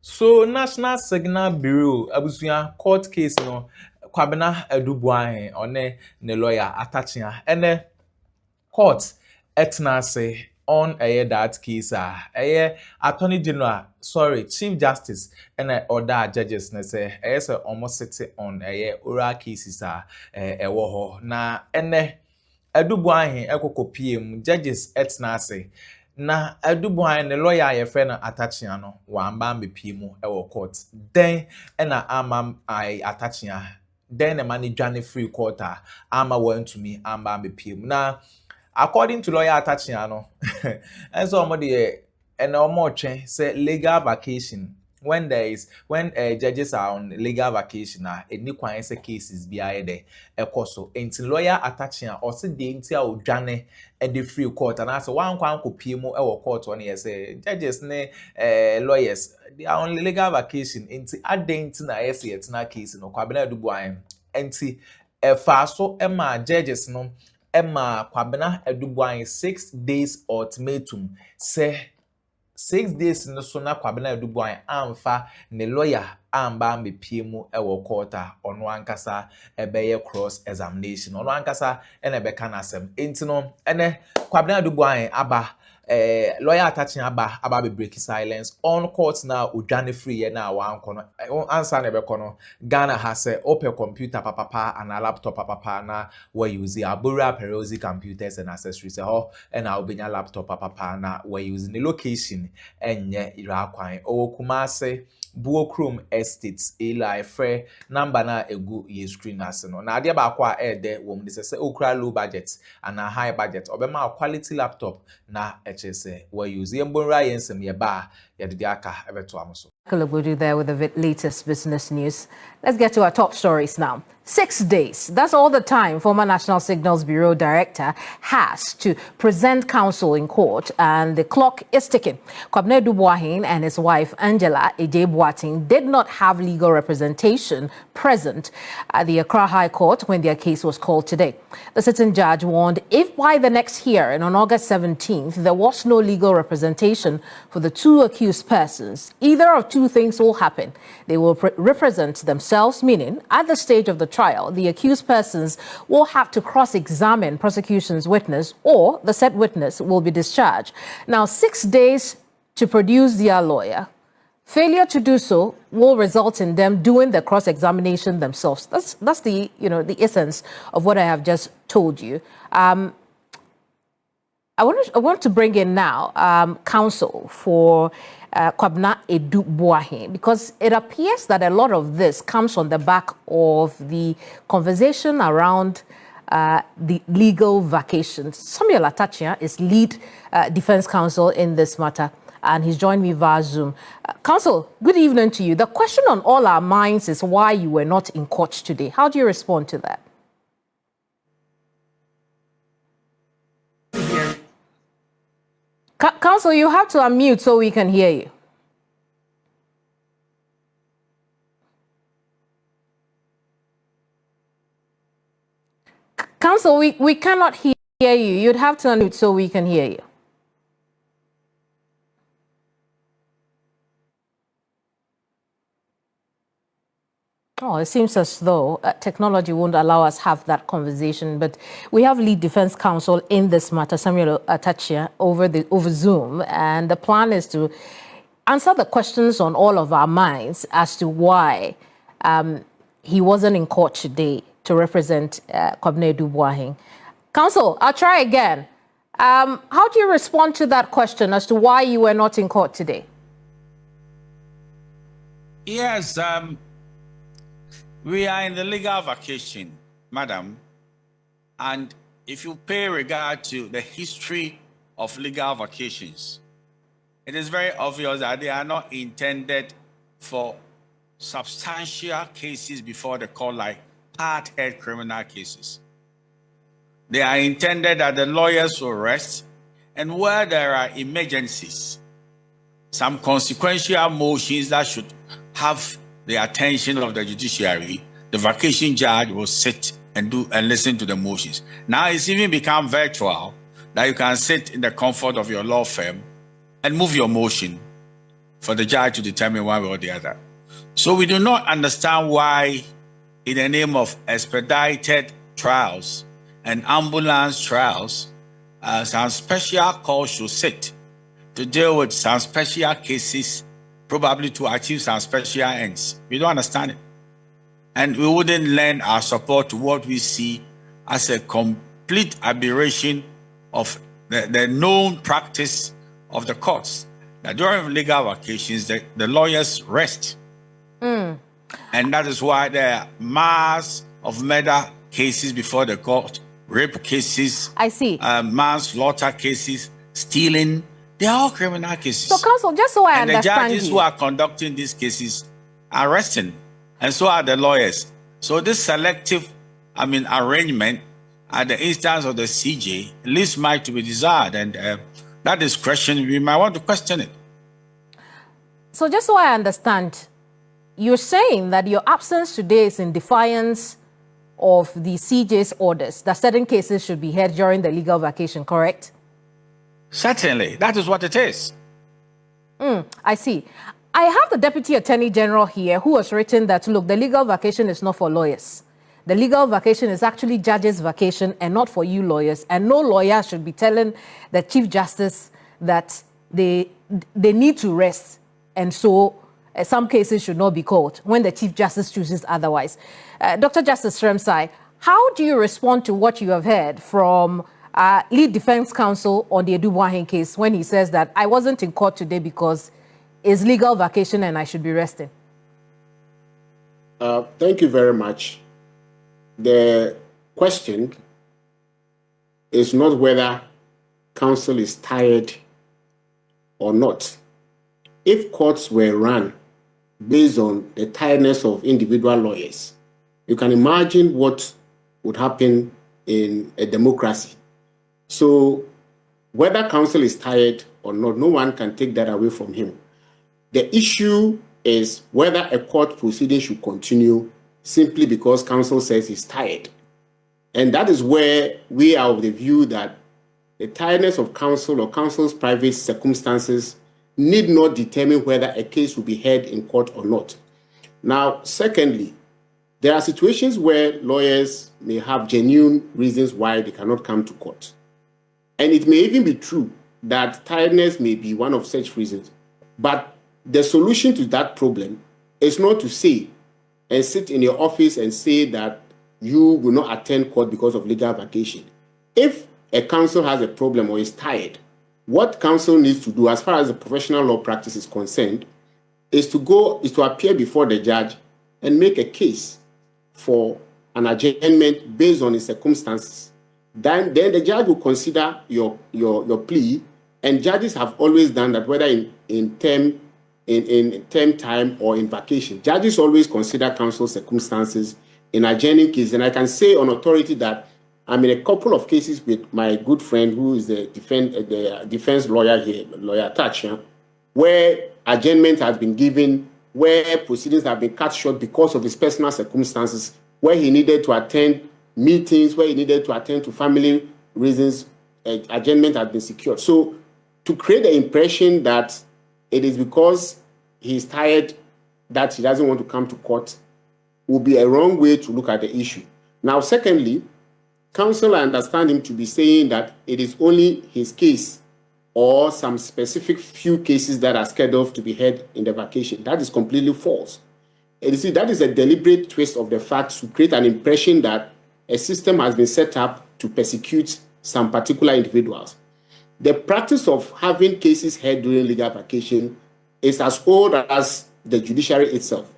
So National Signal Bureau abusuya court case no kwabena Addo Boahen one ne lawyer Akyea ene court etna say on that case attorney general chief justice and other judges na say almost sit on oral cases ewo ho na ene Addo Boahen ekokopie mu judges etna say na Addo Boahen ne lawyer ye friend Akyea no wa amba mbepie mu ewo court den na ama Akyea den na manage free court ama want to me amba mbepie mu na according to lawyer Akyea no and so say legal vacation when judges are on legal vacation any kwan say cases be there ekoso enti lawyer Akyea or say de enti a odwane e de free court and as one kwan kopie mu e wo court on say judges ne lawyers they are on legal vacation enti adenti na yetna case no kwabena Addo Boahen enti fa so e ma judges no Emma kwabena Addo Boahen 6 days ultimatum say 6 days no so na kwabena Addo Boahen amfa ne lawyer amba mbepie mu ewo court ono ankasa ebeye cross examination ono ankasa ene beka na asem enti no ene kwabena Addo Boahen aba lawyer Akyea aba be break silence on court na odwane free ye na wa anko no answer na be kono Ghana has a open computer papa and a laptop papa na we use abura perosi computers and accessories ho and obenya laptop papa na we use the location enye ira kwan o Kumase Buokrum Estates Eli Frey number na egu ye screen as no na ade ba kwa ede wom de say okra low budget and a high budget obema quality laptop na HSA we use yembonra yensem ye ba ye de aka ebeto amoso. We'll do there with the latest business news. Let's get to our top stories now. 6 days. That's all the time former National Signals Bureau Director has to present counsel in court, and the clock is ticking. Kwabena Addo Boahen and his wife Angela Ejeboating did not have legal representation present at the Accra High Court when their case was called today. The sitting judge warned if by the next hearing on August 17th there was no legal representation for the two accused persons, either of two things will happen. They will represent themselves, meaning at the stage of the trial, the accused persons will have to cross-examine prosecution's witness, or the said witness will be discharged. Now, 6 days to produce their lawyer. Failure to do so will result in them doing the cross-examination themselves. That's the the essence of what I have just told you. I want to bring in now counsel for Kwabena Addo Boahen, because it appears that a lot of this comes on the back of the conversation around the legal vacation. Samuel Akyea is lead defense counsel in this matter, and he's joined me via Zoom. Counsel, good evening to you. The question on all our minds is why you were not in court today. How do you respond to that? Counsel, you have to unmute so we can hear you. Counsel, we cannot hear you. You'd have to unmute so we can hear you. Oh, it seems as though technology won't allow us have that conversation, but we have lead defense counsel in this matter, Samuel Akyea, over Zoom, and the plan is to answer the questions on all of our minds as to why he wasn't in court today to represent Kwabena Addo Boahen. Counsel, I'll try again. How do you respond to that question as to why you were not in court today? Yes, we are in the legal vacation, madam, and if you pay regard to the history of legal vacations, it is very obvious that they are not intended for substantial cases before the court, like part-head criminal cases. They are intended that the lawyers will rest, and where there are emergencies, some consequential motions that should have the attention of the judiciary, the vacation judge will sit and listen to the motions. Now it's even become virtual, that you can sit in the comfort of your law firm and move your motion for the judge to determine one way or the other. So we do not understand why, in the name of expedited trials and ambulance trials, some special court should sit to deal with some special cases, probably to achieve some special ends. We don't understand it. And we wouldn't lend our support to what we see as a complete aberration of the known practice of the courts. That during legal vacations, the lawyers rest. And that is why there are mass of murder cases before the court, rape cases, I see. Manslaughter cases, stealing. They are all criminal cases. So, counsel, just so I and understand the judges you, who are conducting these cases are resting, and so are the lawyers. So this selective, arrangement at the instance of the CJ leaves much to be desired, and that discretion, we might want to question it. So just so I understand, you're saying that your absence today is in defiance of the CJ's orders, that certain cases should be heard during the legal vacation, correct? Certainly, that is what it is. I see. I have the Deputy Attorney General here who has written that, look, the legal vacation is not for lawyers. The legal vacation is actually judges' vacation and not for you lawyers. And no lawyer should be telling the Chief Justice that they need to rest. And so some cases should not be called when the Chief Justice chooses otherwise. Dr. Justice Shremsai, how do you respond to what you have heard from lead defense counsel on the Boahen case when he says that I wasn't in court today because it's legal vacation and I should be resting? Thank you very much. The question is not whether counsel is tired or not. If courts were run based on the tiredness of individual lawyers, you can imagine what would happen in a democracy. So whether counsel is tired or not, no one can take that away from him. The issue is whether a court proceeding should continue simply because counsel says he's tired. And that is where we are of the view that the tiredness of counsel or counsel's private circumstances need not determine whether a case will be heard in court or not. Now, secondly, there are situations where lawyers may have genuine reasons why they cannot come to court. And it may even be true that tiredness may be one of such reasons. But the solution to that problem is not to say and sit in your office and say that you will not attend court because of legal vacation. If a counsel has a problem or is tired, what counsel needs to do as far as the professional law practice is concerned is to appear before the judge and make a case for an adjournment based on his circumstances. Then the judge will consider your plea, and judges have always done that, whether in term time or in vacation. Judges always consider counsel's circumstances in adjourning cases. And I can say on authority that I'm in a couple of cases with my good friend who is the defense lawyer here, Lawyer Atta, where adjournment has been given, where proceedings have been cut short because of his personal circumstances, where he needed to attend meetings, where he needed to attend to family reasons, adjournment has been secured. So to create the impression that it is because he's tired that he doesn't want to come to court would be a wrong way to look at the issue. Now, secondly, counsel, I understand him to be saying that it is only his case or some specific few cases that are scheduled to be heard in the vacation. That is completely false. And you see, that is a deliberate twist of the facts to create an impression that a system has been set up to persecute some particular individuals. The practice of having cases heard during legal vacation is as old as the judiciary itself.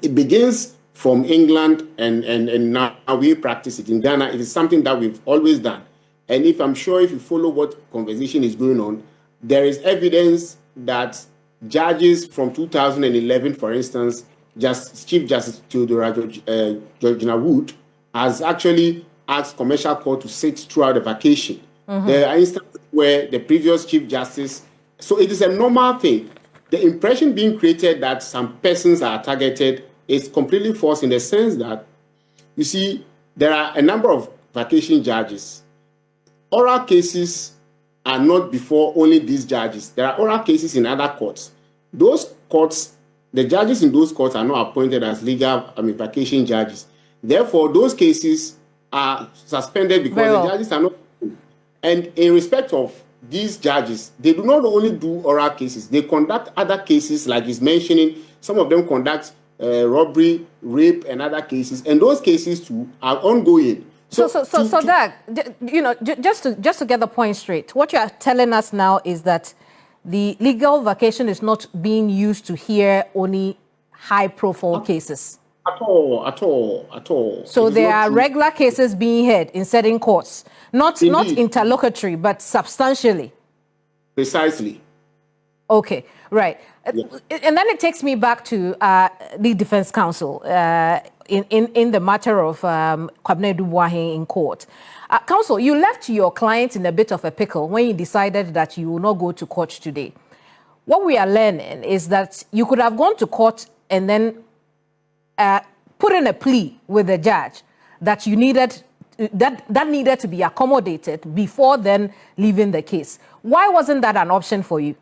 It begins from England, and now we practice it in Ghana. It is something that we've always done. And if you follow what conversation is going on, there is evidence that judges from 2011, for instance, Chief Justice Theodore Georgina Wood has actually asked commercial court to sit throughout the vacation. There are instances where the previous Chief Justice, so it is a normal thing. The impression being created that some persons are targeted is completely false, in the sense that, you see, there are a number of vacation judges. Oral cases are not before only these judges. There are oral cases in other courts. Those courts, the judges in those courts are not appointed as legal, vacation judges. Therefore, those cases are suspended because the judges are not. And in respect of these judges, they do not only do oral cases, they conduct other cases, like he's mentioning. Some of them conduct robbery, rape, and other cases, and those cases too are ongoing. So Doug, just to get the point straight, what you are telling us now is that the legal vacation is not being used to hear only high-profile cases. At all. So there are regular cases being heard in certain courts, not interlocutory, but substantially. Precisely. Okay, right. Yeah. And then it takes me back to the defense counsel in the matter of Addo Boahen in court. Counsel, you left your client in a bit of a pickle when you decided that you will not go to court today. What we are learning is that you could have gone to court and then put in a plea with the judge that you needed that needed to be accommodated before then leaving the case. Why wasn't that an option for you?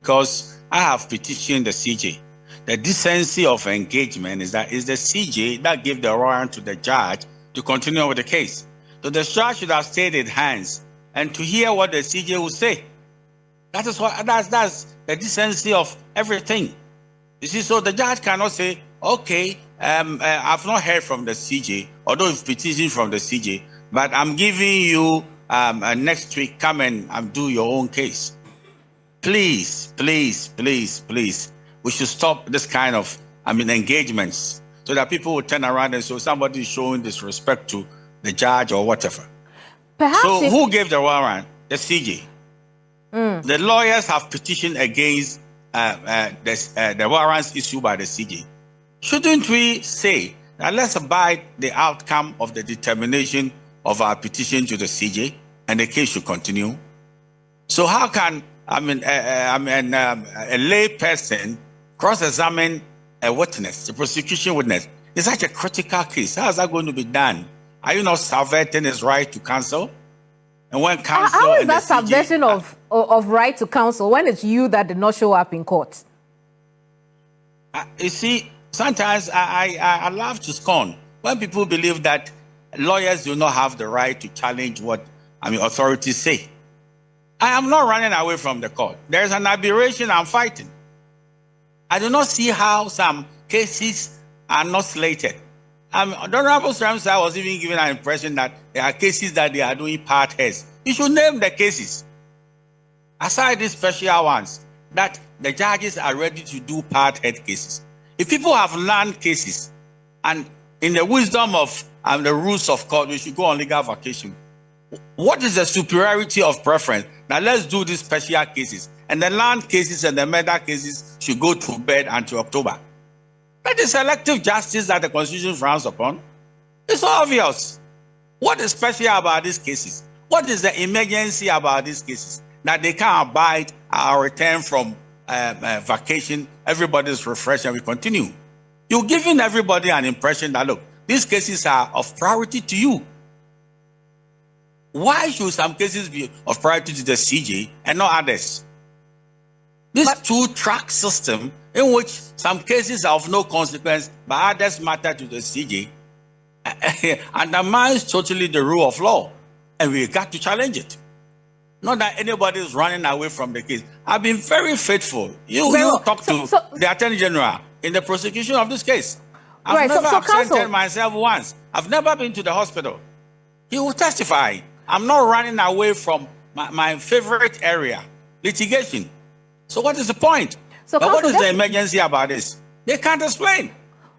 Because I have petitioned the CJ. The decency of engagement is that it's the CJ that gives the warrant to the judge to continue with the case. So the judge should have stayed in hands and to hear what the CJ will say. That's the decency of everything. You see, so the judge cannot say, okay, I've not heard from the CJ, although it's petitioned from the CJ, but I'm giving you next week, come and do your own case. Please, we should stop this kind of, engagements so that people will turn around and say somebody is showing disrespect to the judge or whatever. Perhaps so who gave the warrant? The CJ. The lawyers have petitioned against the warrants issued by the CJ. Shouldn't we say that let's abide the outcome of the determination of our petition to the CJ and the case should continue? So how can a lay person cross-examine a witness, the prosecution witness? It's such a critical case. How is that going to be done? Are you not subverting his right to counsel? And when counsel how is that subversion of right to counsel when it's you that did not show up in court? You see, sometimes I love to scorn when people believe that lawyers do not have the right to challenge what authorities say. I am not running away from the court. There's an aberration I'm fighting. I do not see how some cases are not slated. The Honorable Ramsay was even given an impression that there are cases that they are doing part heads. You should name the cases. Aside these special ones, that the judges are ready to do part head cases. If people have learned cases, and in the wisdom of the rules of court, we should go on legal vacation. What is the superiority of preference? Now let's do these special cases. And the land cases and the murder cases should go to bed until October. That is selective justice that the Constitution frowns upon. It's obvious. What is special about these cases? What is the emergency about these cases? That they can't abide our return from vacation, everybody's refreshed and we continue. You're giving everybody an impression that, look, these cases are of priority to you. Why should some cases be of priority to the CJ and not others? This two-track system in which some cases are of no consequence but others matter to the CJ undermines totally the rule of law, and we got to challenge it. Not that anybody is running away from the case. I've been very faithful. You talk to the Attorney General in the prosecution of this case. I've never absented myself once. I've never been to the hospital. He will testify. I'm not running away from my favorite area, litigation. So what is the point? But what is the emergency about this? They can't explain.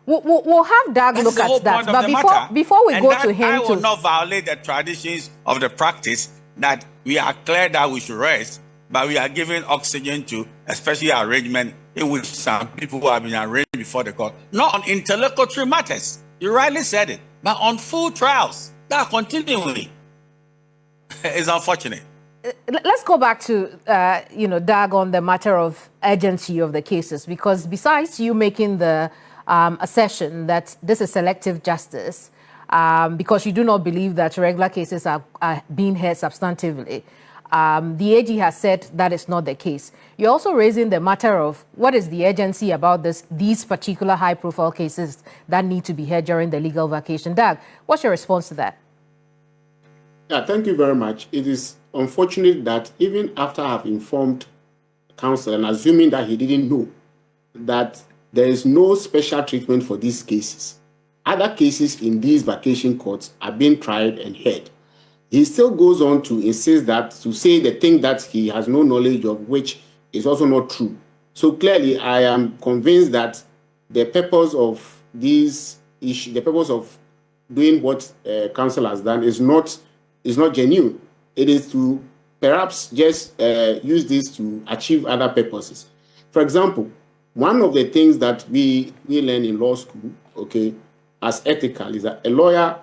We'll have Doug look at that. But before we go to him, I will not violate the traditions of the practice that we are clear that we should rest, but we are giving oxygen to a special arrangement in which some people who have been arraigned before the court, not on interlocutory matters. You rightly said it, but on full trials that are continuing. It's unfortunate. Let's go back to, Doug, on the matter of urgency of the cases, because besides you making the assertion that this is selective justice, because you do not believe that regular cases are being heard substantively, The AG has said that is not the case. You're also raising the matter of what is the urgency about these particular high-profile cases that need to be heard during the legal vacation. Doug, what's your response to that? Yeah, thank you very much. It is unfortunate that even after I have informed counsel and assuming that he didn't know that there is no special treatment for these cases, other cases in these vacation courts are being tried and heard. He still goes on to insist that, to say the thing that he has no knowledge of, which is also not true. So clearly, I am convinced that the purpose of these issues, the purpose of doing what counsel has done is not genuine. It is to perhaps just use this to achieve other purposes. For example, one of the things that we learn in law school, okay, as ethical, is that a lawyer,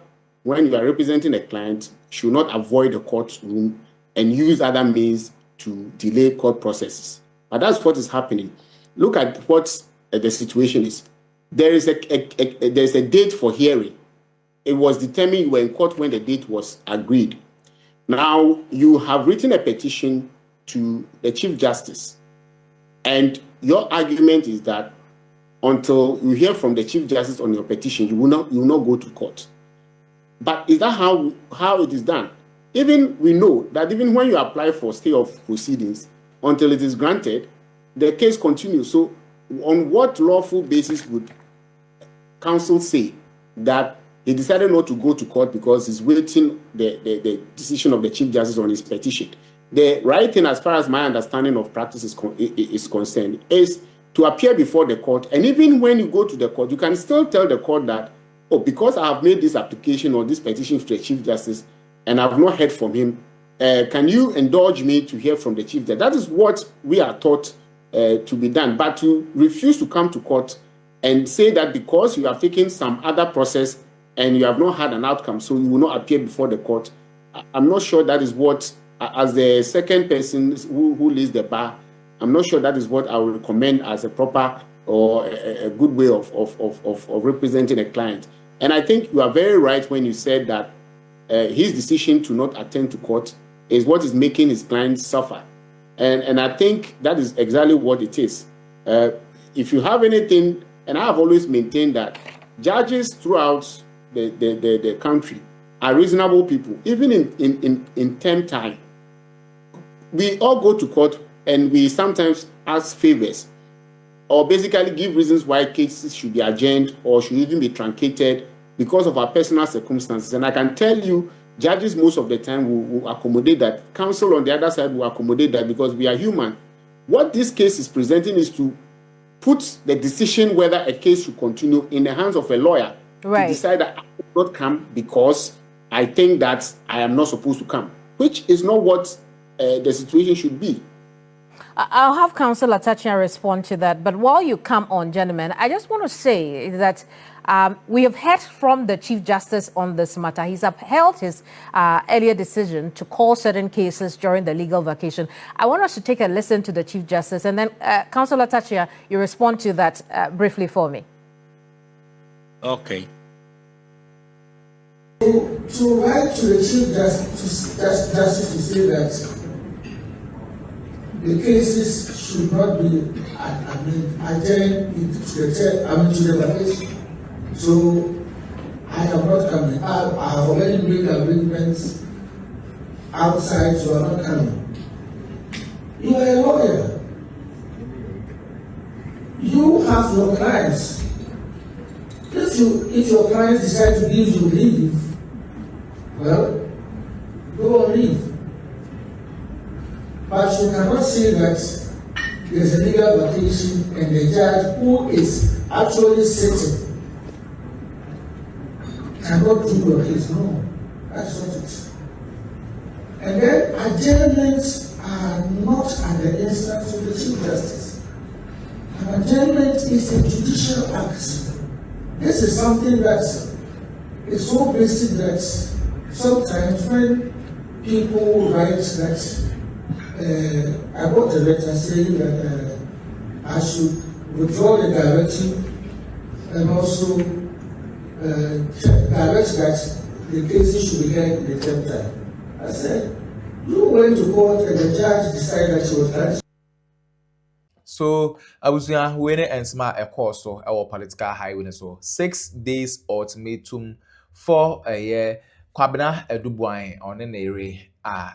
when you are representing a client, should not avoid the courtroom and use other means to delay court processes. But that's what is happening. Look at what the situation is. There is a date for hearing. It was determined you were in court when the date was agreed. Now, you have written a petition to the Chief Justice, and your argument is that until you hear from the Chief Justice on your petition, you will not go to court. But is that how it is done? Even we know that even when you apply for stay of proceedings, until it is granted, the case continues. So on what lawful basis would counsel say that he decided not to go to court because he's waiting the decision of the Chief Justice on his petition? The right thing, as far as my understanding of practice is concerned, is to appear before the court. And even when you go to the court, you can still tell the court that, oh, because I have made this application or this petition to the Chief Justice and I have not heard from him, can you indulge me to hear from the Chief Justice? That is what we are taught to be done. But to refuse to come to court and say that because you have taken some other process and you have not had an outcome, so you will not appear before the court, I'm not sure that is what, as the second person who leads the bar, I'm not sure that is what I would recommend as a proper or a good way of representing a client. And I think you are very right when you said that his decision to not attend to court is what is making his clients suffer. And I think that is exactly what it is. If you have anything, and I have always maintained that judges throughout the country are reasonable people, even in term time. We all go to court and we sometimes ask favors or basically give reasons why cases should be adjourned or should even be truncated because of our personal circumstances. And I can tell you, judges most of the time will accommodate that. Counsel on the other side will accommodate that because we are human. What this case is presenting is to put the decision whether a case should continue in the hands of a lawyer to decide that I will not come because I think that I am not supposed to come, which is not what the situation should be. I'll have Counsel Atta respond to that. But while you come on, gentlemen, I just want to say that we have heard from the Chief Justice on this matter. He's upheld his earlier decision to call certain cases during the legal vacation. I want us to take a listen to the Chief Justice, and then Counsel Atta, you respond to that briefly for me. Okay. To write to the Chief Justice to say that the cases should not be adjourned to the vacation. So I am not coming. I have already made arrangements outside, so I'm not coming. You are a lawyer. You have your clients. If your clients decide to give you leave, well, go on leave. But you cannot say that there's a legal vacation and the judge who is actually sitting cannot do your case. No, that's not it. And then adjournments are not at the instance of the Chief Justice. An adjournment is a judicial act. This is something that is so basic that sometimes when people write that I got a letter saying that I should withdraw the directive and also direct that the cases should be heard in the term time. I said, You went to court and the judge decided she was right. So abusuya when ensma a course so our political highway so 6 days ultimatum for a year kwabena edubuan on an area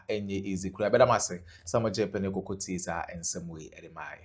enye easy kura beda mase some jepe ne kokoti za ensem we edemai.